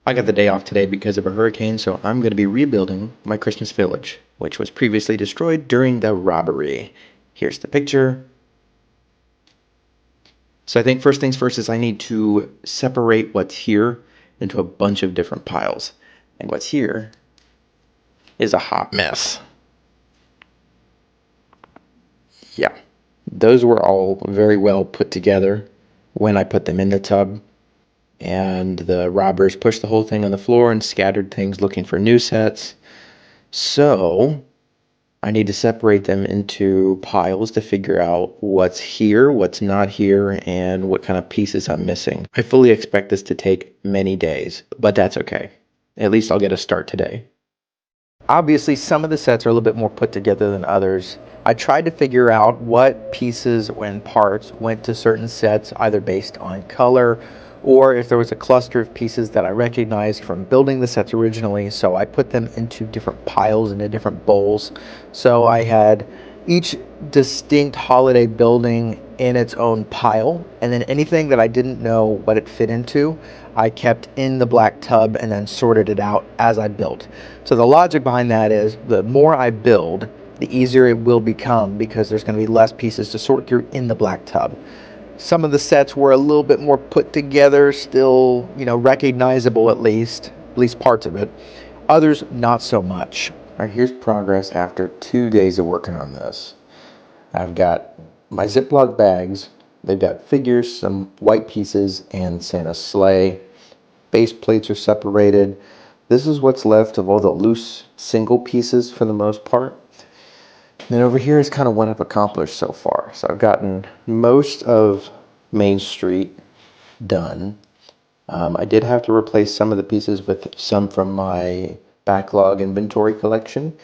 I got the day off today because of a hurricane, so I'm going to be rebuilding my Christmas village, which was previously destroyed during the robbery. Here's the picture. So I think first things first is I need to separate what's here into a bunch of different piles. And what's here is a hot mess. Yeah, those were all very well put together when I put them in the tub. And the robbers pushed the whole thing on the floor and scattered things looking for new sets. So I need to separate them into piles to figure out what's here, what's not here, and what kind of pieces I'm missing. I fully expect this to take many days, but that's okay. At least I'll get a start today. Obviously, some of the sets are a little bit more put together than others. I tried to figure out what pieces and parts went to certain sets, either based on color or if there was a cluster of pieces that I recognized from building the sets originally. So I put them into different piles, into different bowls. So I had each distinct holiday building in its own pile, and then anything that I didn't know what it fit into, I kept in the black tub and then sorted it out as I built. So the logic behind that is the more I build, the easier it will become because there's going to be less pieces to sort through in the black tub. Some of the sets were a little bit more put together, still, recognizable at least parts of it. Others, not so much. All right, here's progress after 2 days of working on this. I've got my Ziploc bags. They've got figures, some white pieces, and Santa's sleigh. Base plates are separated. This is what's left of all the loose single pieces for the most part. And then over here is kind of what I've accomplished so far. So I've gotten most of Main Street done. I did have to replace some of the pieces with some from my backlog inventory collection.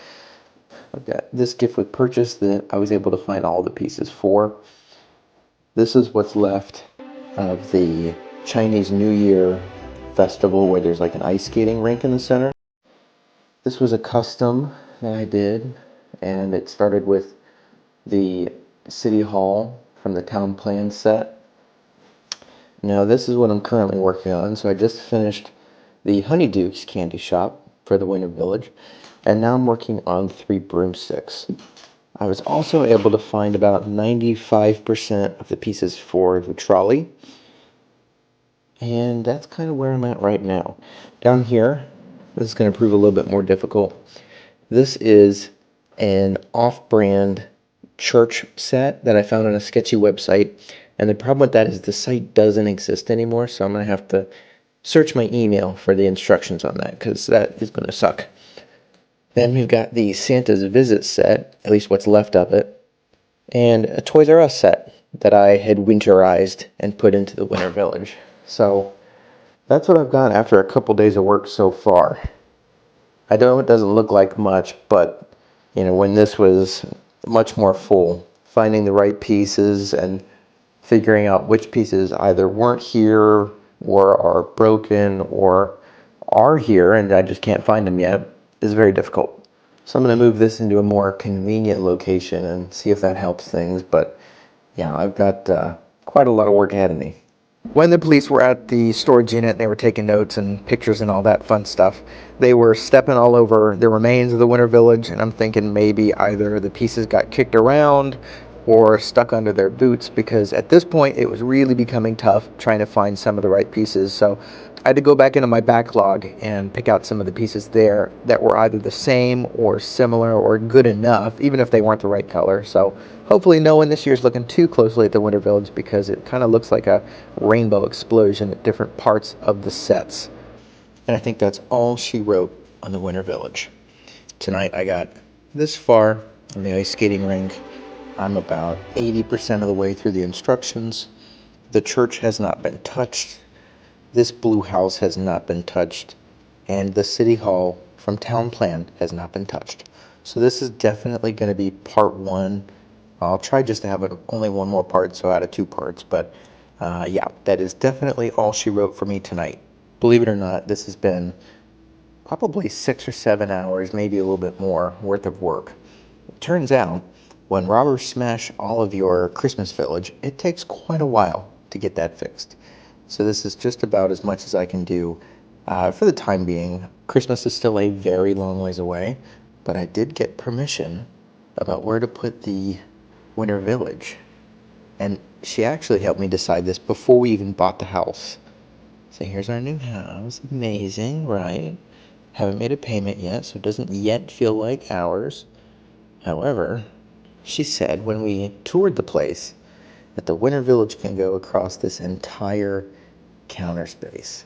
I've got this gift with purchase that I was able to find all the pieces for. This is what's left of the Chinese New Year festival where there's like an ice skating rink in the center. This was a custom that I did, and it started with the City Hall from the town plan set. Now this is what I'm currently working on. So I just finished the Honeydukes candy shop for the Winter Village, and now I'm working on 3 broomsticks. I was also able to find about 95% of the pieces for the trolley, and that's kind of where I'm at right now. Down here, this is going to prove a little bit more difficult. This is an off-brand church set that I found on a sketchy website, and the problem with that is the site doesn't exist anymore, so I'm going to have to search my email for the instructions on that, because that is going to suck. Then we've got the Santa's Visit set, at least what's left of it, and a Toys R Us set that I had winterized and put into the Winter Village. So that's what I've got after a couple days of work so far. I know it doesn't look like much, but when this was much more full, finding the right pieces and figuring out which pieces either weren't here or are broken or are here and I just can't find them yet is very difficult. So I'm going to move this into a more convenient location and see if that helps things. But yeah, I've got quite a lot of work ahead of me. When the police were at the storage unit and they were taking notes and pictures and all that fun stuff, they were stepping all over the remains of the Winter Village, and I'm thinking maybe either the pieces got kicked around or stuck under their boots, because at this point it was really becoming tough trying to find some of the right pieces. So I had to go back into my backlog and pick out some of the pieces there that were either the same or similar or good enough, even if they weren't the right color. So hopefully no one this year is looking too closely at the Winter Village, because it kind of looks like a rainbow explosion at different parts of the sets. And I think that's all she wrote on the Winter Village. Tonight I got this far in the ice skating rink. I'm about 80% of the way through the instructions. The church has not been touched. This blue house has not been touched. And the city hall from town plan has not been touched. So this is definitely going to be part 1. I'll try just to have it only one more part, so out of 2 parts. But yeah, that is definitely all she wrote for me tonight. Believe it or not, this has been probably 6 or 7 hours, maybe a little bit more, worth of work. It turns out, when robbers smash all of your Christmas village, it takes quite a while to get that fixed. So this is just about as much as I can do For the time being, Christmas is still a very long ways away, but I did get permission about where to put the Winter Village. And she actually helped me decide this before we even bought the house. So here's our new house. Amazing, right? Haven't made a payment yet, so it doesn't yet feel like ours. However, she said when we toured the place that the Winter Village can go across this entire counter space,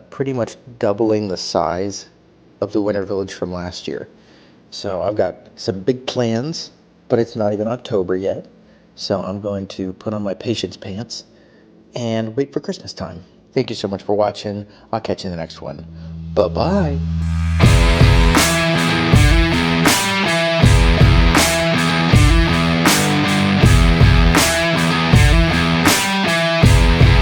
pretty much doubling the size of the Winter Village from last year. So I've got some big plans, but it's not even October yet. So I'm going to put on my patience pants and wait for Christmas time. Thank you so much for watching. I'll catch you in the next one. Bye-bye.